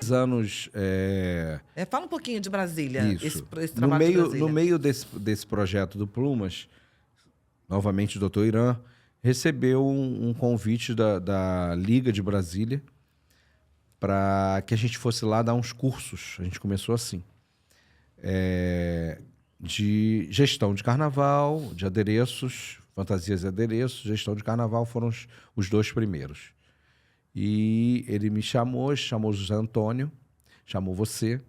10 anos... Fala um pouquinho de Brasília, Isso. esse trabalho de Brasília. No meio desse projeto do Plumas, novamente o doutor Irã recebeu um convite da Liga de Brasília para que a gente fosse lá dar uns cursos. A gente começou assim. De gestão de carnaval, de adereços, fantasias e adereços. Gestão de carnaval foram os 2 primeiros. E ele me chamou o José Antônio, chamou você.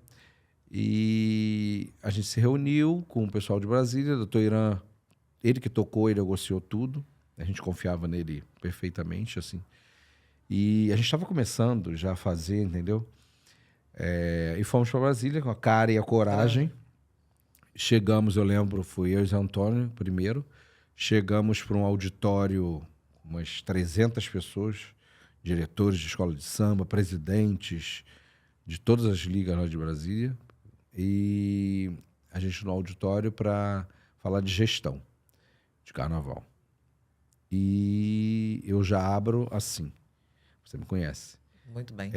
E a gente se reuniu com o pessoal de Brasília. O doutor Irã, ele que tocou, ele negociou tudo. A gente confiava nele perfeitamente, assim. E a gente estava começando já a fazer, entendeu? E fomos para Brasília com a cara e a coragem. Chegamos, eu lembro, fui eu e o Zé Antônio primeiro. Chegamos para um auditório, umas 300 pessoas, diretores de escola de samba, presidentes de todas as ligas lá de Brasília. E a gente no auditório para falar de gestão de carnaval. E eu já abro assim. Você me conhece. Muito bem.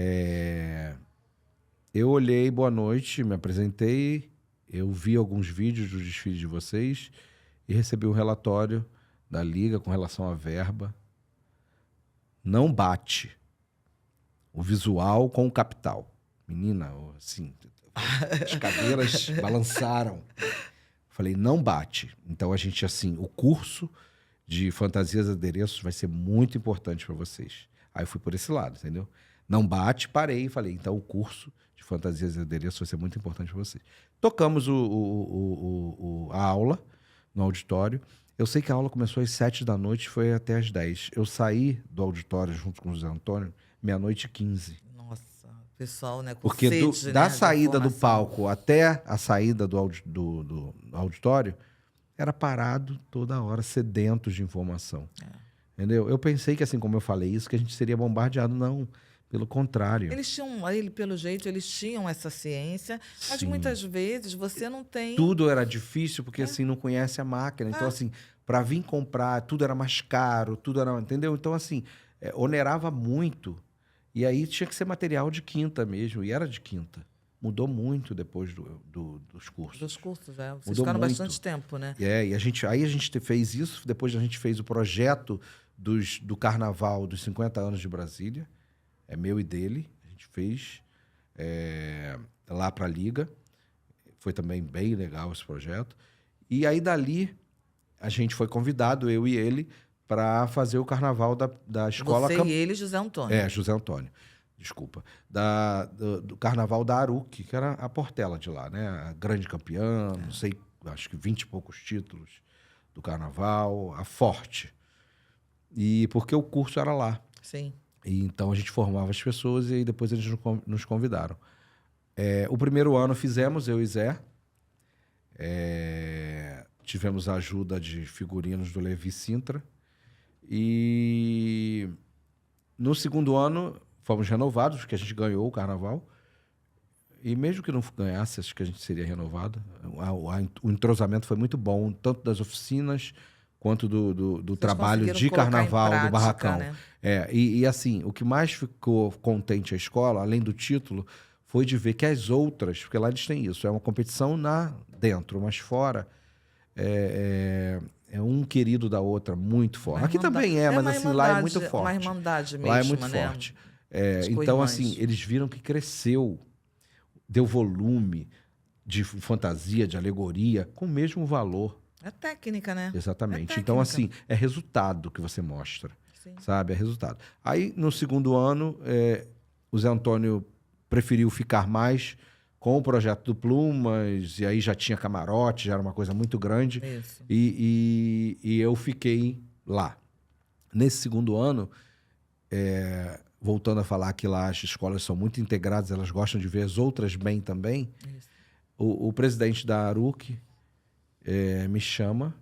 Eu olhei, boa noite, me apresentei, eu vi alguns vídeos do desfile de vocês e recebi um relatório da Liga com relação à verba. Não bate o visual com o capital. Menina, assim, as cadeiras balançaram. Falei, não bate. Então a gente, assim, o curso de fantasias e adereços vai ser muito importante para vocês. Aí eu fui por esse lado, entendeu? Não bate, parei e falei, então o curso de fantasias e adereços vai ser muito importante para vocês. Tocamos a aula no auditório. Eu sei que a aula começou às 7 da noite e foi até às 10. Eu saí do auditório junto com o José Antônio, 00:15. Nossa, pessoal, né? Com Porque sede, da né, saída do informação. palco até a saída do auditório, era parado toda hora, sedentos de informação. Entendeu? Eu pensei que, assim como eu falei isso, que a gente seria bombardeado. Não, pelo contrário. Pelo jeito, eles tinham essa ciência, mas Sim. muitas vezes você não tem... Tudo era difícil, porque assim, não conhece a máquina. Então, assim, para vir comprar, tudo era mais caro, tudo era... Entendeu? Então, assim, onerava muito. E aí tinha que ser material de quinta mesmo, e era de quinta. Mudou muito depois dos cursos. Dos cursos, Vocês Mudou ficaram muito. bastante tempo, né? E aí a gente fez isso, depois a gente fez o projeto do Carnaval dos 50 anos de Brasília, meu e dele, a gente fez lá para a Liga, foi também bem legal esse projeto. E aí dali a gente foi convidado, eu e ele, para fazer o Carnaval da escola... Você e ele, José Antônio. José Antônio. Desculpa, do Carnaval da Aruc, que era a Portela de lá, né? A grande campeã, não sei, acho que 20 e poucos títulos do Carnaval, a Forte. E porque o curso era lá. Sim. E então a gente formava as pessoas e aí depois eles nos convidaram. O primeiro ano fizemos, eu e Zé. Tivemos a ajuda de figurinos do Levi Sintra. E no segundo ano... Fomos renovados, porque a gente ganhou o carnaval. E mesmo que não ganhasse, acho que a gente seria renovado. O entrosamento foi muito bom, tanto das oficinas quanto do trabalho de carnaval, prática, do barracão. Né? E assim, o que mais ficou contente a escola, além do título, foi de ver que as outras, porque lá eles têm isso, é uma competição dentro, mas fora é um querido da outra, muito forte. Aqui também mas assim, lá é muito forte. Uma irmandade mesmo, lá é muito né? forte. Então, assim, eles viram que cresceu, deu volume de fantasia, de alegoria, com o mesmo valor. É técnica, né? Exatamente. Então, assim, é resultado que você mostra. Sim. Sabe? É resultado. Aí, no segundo ano, o Zé Antônio preferiu ficar mais com o projeto do Plumas, e aí já tinha camarote, já era uma coisa muito grande. Isso. E eu fiquei lá. Nesse segundo ano... voltando a falar que lá as escolas são muito integradas, elas gostam de ver as outras bem também. O presidente da Aruc me chama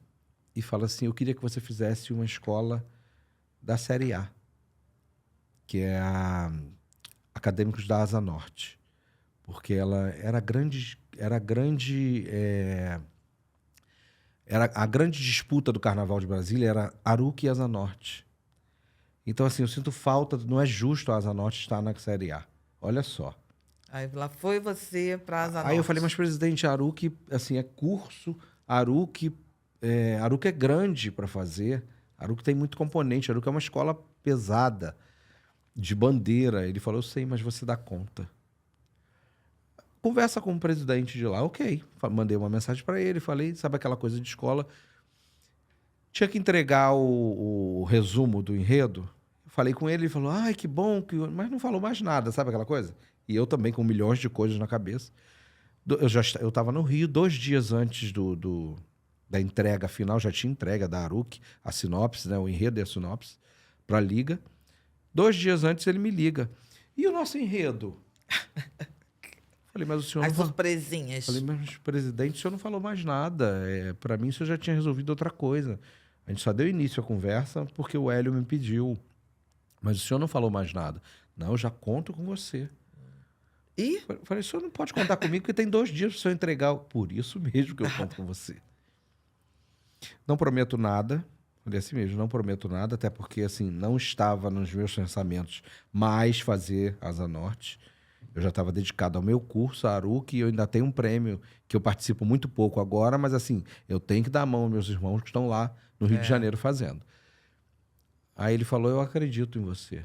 e fala assim, eu queria que você fizesse uma escola da Série A, que é a Acadêmicos da Asa Norte, porque ela era a grande disputa do Carnaval de Brasília era Aruc e Asa Norte. Então, assim, eu sinto falta, não é justo a Asa Norte estar na Série A. Olha só. Aí lá foi você para Asa Aí eu Norte. falei, mas presidente, Aruc, assim, é curso, Aruc é grande para fazer, Aruc tem muito componente, Aruc é uma escola pesada, de bandeira. Ele falou, eu sei, mas você dá conta. Conversa com o presidente de lá, ok. Mandei uma mensagem para ele, falei, sabe aquela coisa de escola? Tinha que entregar o resumo do enredo. Falei com ele, ele falou, ai, que bom, mas não falou mais nada, sabe aquela coisa? E eu também com milhões de coisas na cabeça. Eu estava no Rio 2 dias antes da entrega final, já tinha entrega da Aruc, a sinopse, né, o enredo e a sinopse, para a Liga. 2 dias antes ele me liga. E o nosso enredo? Falei, mas o senhor As não... surpresinhas. Falei, mas presidente, o senhor não falou mais nada. Para mim, o senhor já tinha resolvido outra coisa. A gente só deu início à conversa porque o Hélio me pediu. Mas o senhor não falou mais nada. Não, eu já conto com você. E? Falei, o senhor não pode contar comigo porque tem 2 dias para o senhor entregar. Por isso mesmo que eu conto com você. Não prometo nada. Falei assim mesmo, não prometo nada, até porque assim não estava nos meus pensamentos mais fazer Asa Norte. Eu já estava dedicado ao meu curso, a Aruc, e eu ainda tenho um prêmio que eu participo muito pouco agora, mas assim, eu tenho que dar a mão aos meus irmãos que estão lá no Rio de Janeiro fazendo. Aí ele falou, eu acredito em você.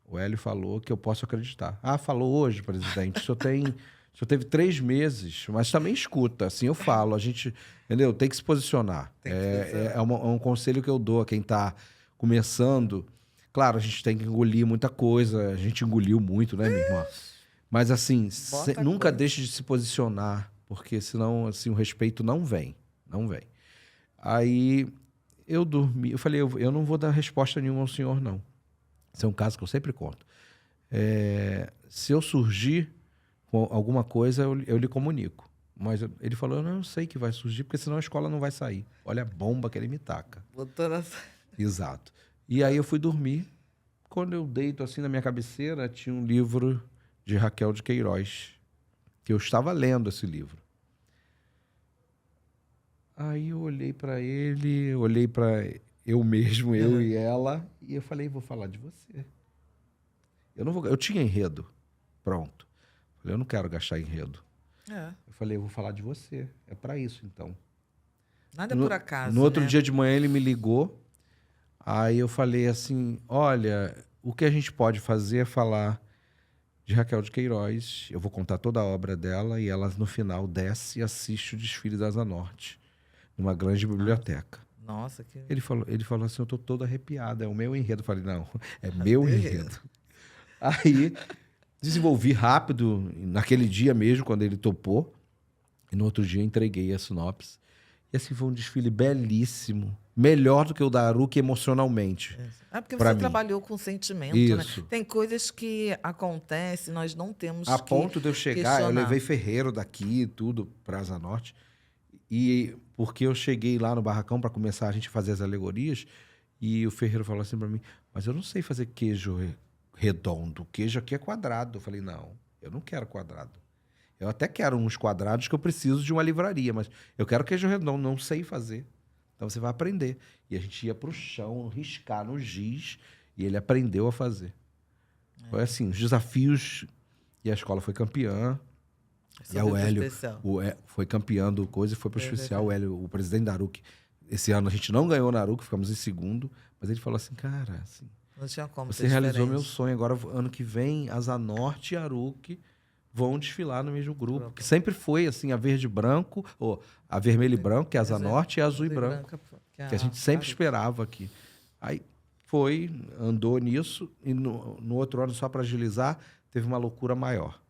O Hélio falou que eu posso acreditar. Ah, falou hoje, presidente, o senhor teve 3 meses, mas também escuta, assim eu falo, a gente, entendeu? Tem que se posicionar. É um conselho que eu dou a quem está começando. Claro, a gente tem que engolir muita coisa, a gente engoliu muito, né, minha irmã? Mas assim, nunca deixe de se posicionar, porque senão assim, o respeito não vem. Não vem. Aí eu dormi, eu falei, eu não vou dar resposta nenhuma ao senhor, não. Esse é um caso que eu sempre conto. Se eu surgir com alguma coisa, eu lhe comunico. Mas ele falou, eu não sei que vai surgir, porque senão a escola não vai sair. Olha a bomba que ele me taca. Botou nessa... Exato. E aí eu fui dormir. Quando eu deito assim na minha cabeceira, tinha um livro de Raquel de Queiroz, que eu estava lendo esse livro. Aí eu olhei para ele, olhei para eu mesmo, eu e ela, e eu falei, vou falar de você. Eu tinha enredo, pronto. Falei, eu não quero gastar enredo. Eu falei, eu vou falar de você. É para isso, então. Nada por acaso, No outro né? dia de manhã ele me ligou, aí eu falei assim, olha, o que a gente pode fazer é falar de Raquel de Queiroz. Eu vou contar toda a obra dela e ela, no final, desce e assiste o desfile da Asa Norte, numa grande biblioteca. Nossa, que... Ele falou assim, eu tô todo arrepiado, é o meu enredo. Eu falei, não, é meu enredo. Aí, desenvolvi rápido, naquele dia mesmo, quando ele topou, e no outro dia entreguei a sinopse. E assim, foi um desfile belíssimo, melhor do que o da Aruc emocionalmente. porque pra você mim. Trabalhou com sentimento, Isso. né? Tem coisas que acontecem, nós não temos A que ponto de eu chegar, eu questionar. levei ferreiro daqui, tudo, para Asa Norte. E porque eu cheguei lá no barracão para começar a gente fazer as alegorias, e o ferreiro falou assim para mim, mas eu não sei fazer queijo redondo, o queijo aqui é quadrado. Eu falei, não, eu não quero quadrado. Eu até quero uns quadrados que eu preciso de uma livraria, mas eu quero queijo redondo, não sei fazer. Então você vai aprender. E a gente ia para o chão, riscar no giz, e ele aprendeu a fazer. Foi assim, os desafios, e a escola foi campeã. E o Hélio foi campeão do coisa e foi para o especial. O Hélio, o presidente da Aruc. Esse ano a gente não ganhou na Aruc, ficamos em segundo. Mas ele falou assim, cara, assim, não tinha como você realizou meu sonho. Agora, ano que vem, Asa Norte e Aruc vão desfilar no mesmo grupo. Que sempre foi assim, a verde e branco, ou a vermelho e branco, que é a Asa Norte, e a azul e branco. Que a gente sempre esperava aqui. Aí foi, andou nisso, e no outro ano, só para agilizar, teve uma loucura maior.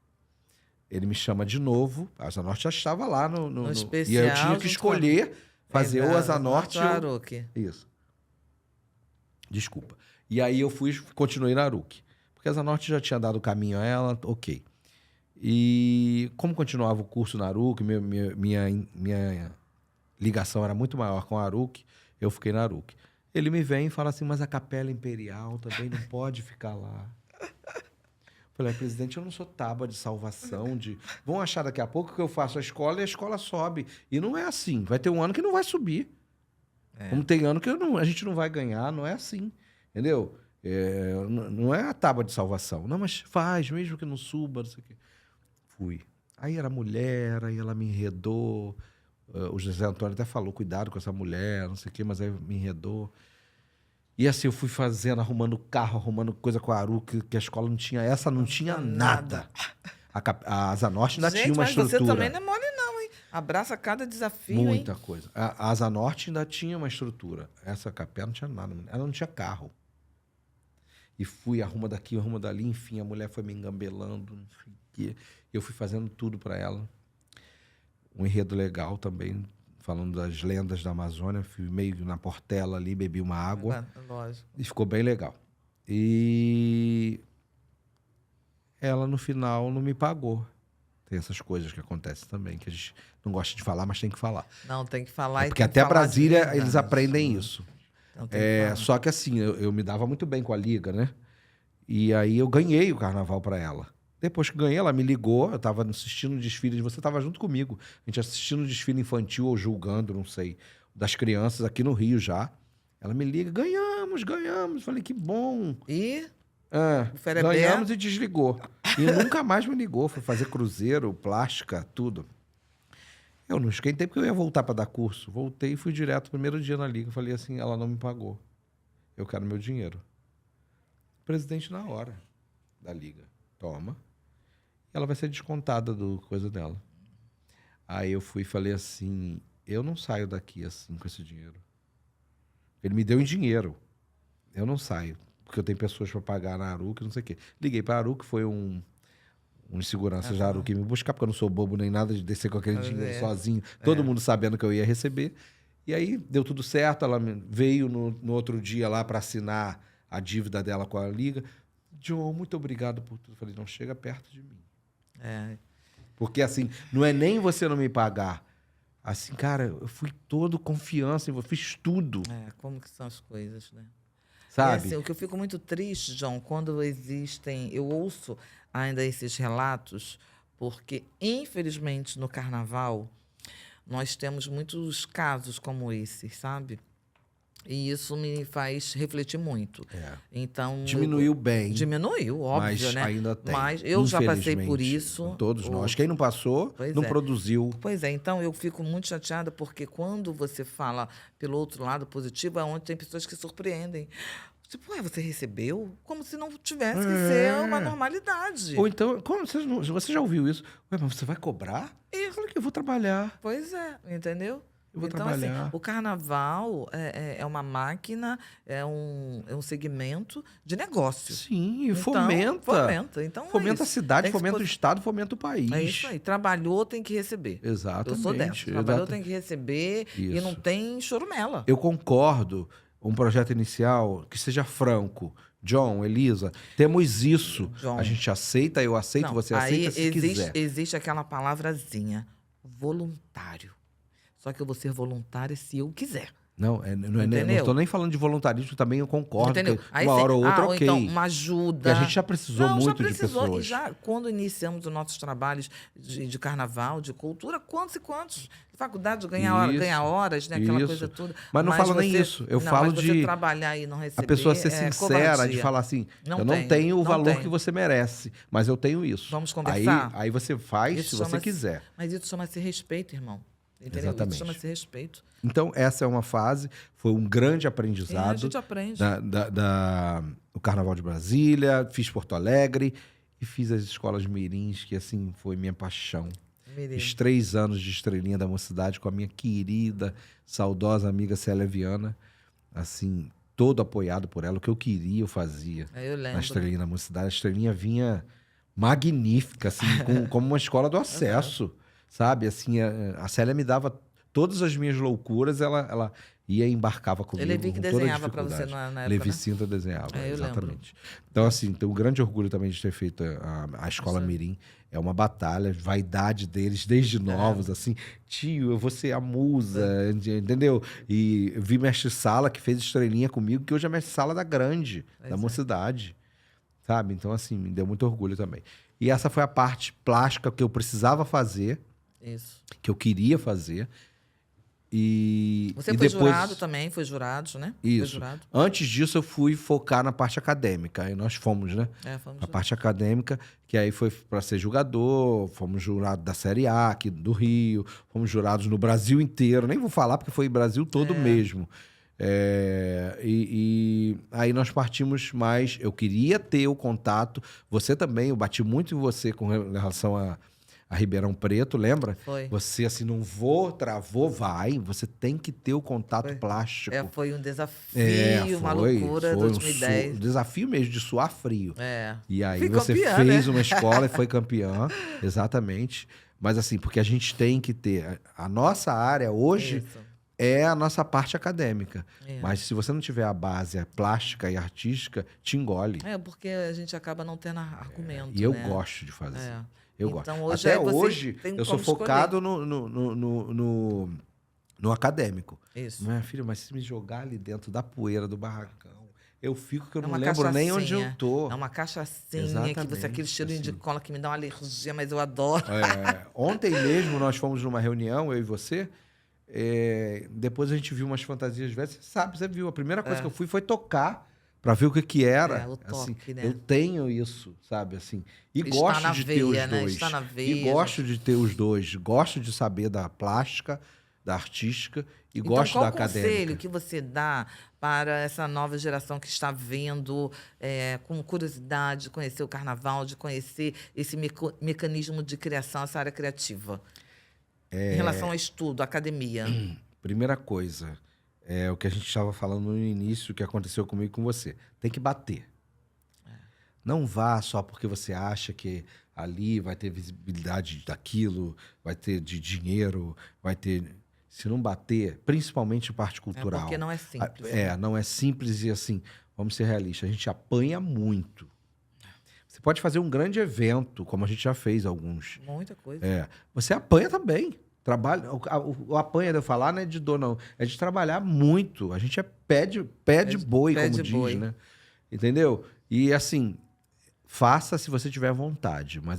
Ele me chama de novo, a Asa Norte já estava lá no especial, e aí eu tinha que escolher fazer o Asa Norte. Isso. Desculpa. E aí eu continuei na Aruc. Porque a Asa Norte já tinha dado o caminho a ela, ok. E como continuava o curso na Aruc, minha ligação era muito maior com a Aruc, eu fiquei na Aruc. Ele me vem e fala assim, mas a Capela Imperial também não pode ficar lá. Falei, presidente, eu não sou tábua de salvação, vão achar daqui a pouco que eu faço a escola e a escola sobe. E não é assim. Vai ter um ano que não vai subir. Como tem ano que a gente não vai ganhar, não é assim. Entendeu? Não é a tábua de salvação. Não, mas faz, mesmo que não suba, não sei o quê. Fui. Aí era mulher, aí ela me enredou. O José Antônio até falou, cuidado com essa mulher, não sei o quê, mas aí me enredou. E assim, eu fui fazendo, arrumando carro, arrumando coisa com a Aru, que a escola não tinha. Essa não tinha nada. A Asa Norte ainda tinha Gente, uma mas você também estrutura. não é mole não, hein? Abraça cada desafio, Muita hein? coisa. A Asa Norte ainda tinha uma estrutura. Essa capela não tinha nada. Ela não tinha carro. E fui, arruma daqui, arruma dali. Enfim, a mulher foi me engambelando. Não sei o quê. Eu fui fazendo tudo para ela. Um enredo legal também, falando das lendas da Amazônia. Fui meio na Portela ali, bebi uma água. Lógico. E ficou bem legal. E ela, no final, não me pagou. Tem essas coisas que acontecem também, que a gente não gosta de falar, mas tem que falar. Não, tem que falar e Porque tem que até falar de Brasília verdade. eles aprendem isso. Então tem que falar. Só que assim, eu me dava muito bem com a Liga, né? E aí eu ganhei o carnaval para ela. Depois que ganhei, ela me ligou, eu estava assistindo o desfile, você estava junto comigo. A gente assistindo o desfile infantil ou julgando, não sei, das crianças aqui no Rio já. Ela me liga, ganhamos. Falei, que bom. E É, o Ferebé? ganhamos e desligou. E nunca mais me ligou. Foi fazer cruzeiro, plástica, tudo. Eu não esquentei porque eu ia voltar para dar curso. Voltei e fui direto no primeiro dia na Liga. Falei assim, ela não me pagou. Eu quero meu dinheiro. Presidente na hora da Liga. Toma. Ela vai ser descontada do coisa dela. Aí eu fui e falei assim, eu não saio daqui assim com esse dinheiro. Ele me deu em dinheiro. Eu não saio. Porque eu tenho pessoas para pagar na Aru, que não sei o quê. Liguei para a Aru, que foi um segurança da Aru que me buscar, porque eu não sou bobo nem nada de descer com aquele dinheiro sozinho. Todo mundo sabendo que eu ia receber. E aí deu tudo certo. Ela veio no outro dia lá para assinar a dívida dela com a Liga. John, muito obrigado por tudo. Eu falei, não chega perto de mim. Porque assim, não é nem você não me pagar. Assim, cara, eu fui todo confiança, eu fiz tudo. Como que são as coisas, né? Sabe? E, assim, o que eu fico muito triste, John, quando existem... Eu ouço ainda esses relatos, porque, infelizmente, no Carnaval, nós temos muitos casos como esse, sabe? E isso me faz refletir muito. Então, Diminuiu bem. Diminuiu, óbvio, mas né? ainda tem. Mas eu já passei por Infelizmente, isso. Todos nós. Quem não passou, não produziu. Pois é, então eu fico muito chateada porque quando você fala pelo outro lado positivo, é onde tem pessoas que surpreendem. Tipo, você recebeu? Como se não tivesse que ser uma normalidade. Ou então, como você já ouviu isso? Ué, mas você vai cobrar? Eu falei que eu vou trabalhar. Pois é, entendeu? Eu vou então, trabalhar. assim, o carnaval é uma máquina, é um segmento de negócio. Sim, e então, fomenta. Então, fomenta a cidade, fomenta o estado, fomenta o país. É isso aí. Trabalhou, tem que receber. Exatamente. Eu sou dessa. Trabalhou, tem que receber e não tem chorumela. Eu concordo. Um projeto inicial que seja franco. John, Elisa, temos isso. John. A gente aceita, eu aceito, você aceita se quiser. Existe aquela palavrazinha, voluntário. Só que eu vou ser voluntária se eu quiser. Não estou nem falando de voluntarismo, também eu concordo. Entendeu? Aí uma hora ou outra, ok. Então, uma ajuda. Porque a gente já precisou muito de pessoas. E já, quando iniciamos os nossos trabalhos de carnaval, de cultura, quantos e quantos? Faculdade ganhar horas, né? Aquela coisa toda. Mas não falo nem isso. Eu falo mas de você trabalhar e não receber. A pessoa ser sincera, covardia. de falar assim, eu não tenho o valor que você merece, mas eu tenho isso. Vamos conversar? Aí você faz se você quiser. Mas isso chama-se respeito, irmão. Entendeu? Exatamente. Isso chama-se respeito. Então, essa é uma fase, foi um grande aprendizado. A gente aprende. O Carnaval de Brasília, fiz Porto Alegre e fiz as escolas mirins, que assim, foi minha paixão. Fiz 3 anos de estrelinha da mocidade com a minha querida, saudosa amiga Célia Viana. Assim, todo apoiado por ela. O que eu queria, eu fazia. Eu lembro. Na estrelinha da mocidade. A estrelinha vinha magnífica, assim, como uma escola do acesso. Sabe, assim, a Célia me dava todas as minhas loucuras, ela ia e embarcava comigo. Levi que desenhava para você na época, Levi né? Cinta desenhava, exatamente. Lembro. Então, assim, tenho um grande orgulho também de ter feito a Escola Mirim. É uma batalha, vaidade deles, desde novos, assim. Tio, eu vou ser a musa, entendeu? E vi Mestre Sala, que fez estrelinha comigo, que hoje é Mestre Sala da Grande, da mocidade. Sabe? Então, assim, me deu muito orgulho também. E essa foi a parte plástica que eu precisava fazer. Isso. Que eu queria fazer. Você e foi depois, jurado também, foi jurado, né? Foi isso. jurado. Antes disso, eu fui focar na parte acadêmica. Aí nós fomos, né? Fomos A jurados. parte acadêmica, que aí foi para ser jogador, fomos jurados da Série A aqui do Rio, fomos jurados no Brasil inteiro. Nem vou falar porque foi o Brasil todo mesmo. E aí nós partimos mais. Eu queria ter o contato. Você também, eu bati muito em você com relação a Ribeirão Preto, lembra? Foi. Você assim, não vou, travou, vai. Você tem que ter o contato plástico. Foi um desafio, uma loucura, foi 2010. um desafio mesmo de suar frio. E aí Fui você campeã, fez né? uma escola e foi campeã, exatamente. Mas assim, porque a gente tem que ter... A nossa área hoje Isso. é a nossa parte acadêmica. É. Mas se você não tiver a base plástica e artística, te engole. Porque a gente acaba não tendo argumento, E eu né? gosto de fazer. Eu gosto. Então, hoje Até você hoje, tem eu sou como escolher. focado no acadêmico. Isso. Minha filha, mas se me jogar ali dentro da poeira do barracão, eu fico que eu não uma lembro nem onde eu tô. É uma cachaçinha, Exatamente, que você aquele cheirinho de assim. cola que me dá uma alergia, mas eu adoro. Ontem mesmo nós fomos numa reunião, eu e você. Depois a gente viu umas fantasias velhas. Você sabe, você viu. A primeira coisa que eu fui foi tocar para ver o que era. O toque, assim, né? Eu tenho isso, sabe? Assim, e Está gosto na de veia, ter os né? dois. Está na E veia, gosto de ter os dois. Gosto de saber da plástica, da artística e gosto qual da conselho acadêmica. que você dá para essa nova geração que está vendo com curiosidade de conhecer o carnaval, de conhecer esse mecanismo de criação, essa área criativa? Em relação ao estudo, academia. Primeira coisa, é o que a gente estava falando no início, que aconteceu comigo e com você. Tem que bater. Não vá só porque você acha que ali vai ter visibilidade daquilo, vai ter de dinheiro, vai ter... Se não bater, principalmente parte cultural. Porque não é simples. Não é simples e assim, vamos ser realistas, a gente apanha muito. Você pode fazer um grande evento, como a gente já fez alguns. Muita coisa. Você apanha também. Trabalho, o apanha de eu falar não é de dor, não. É de trabalhar muito. A gente pé de boi, como diz, né? Entendeu? E assim, faça se você tiver vontade. Mas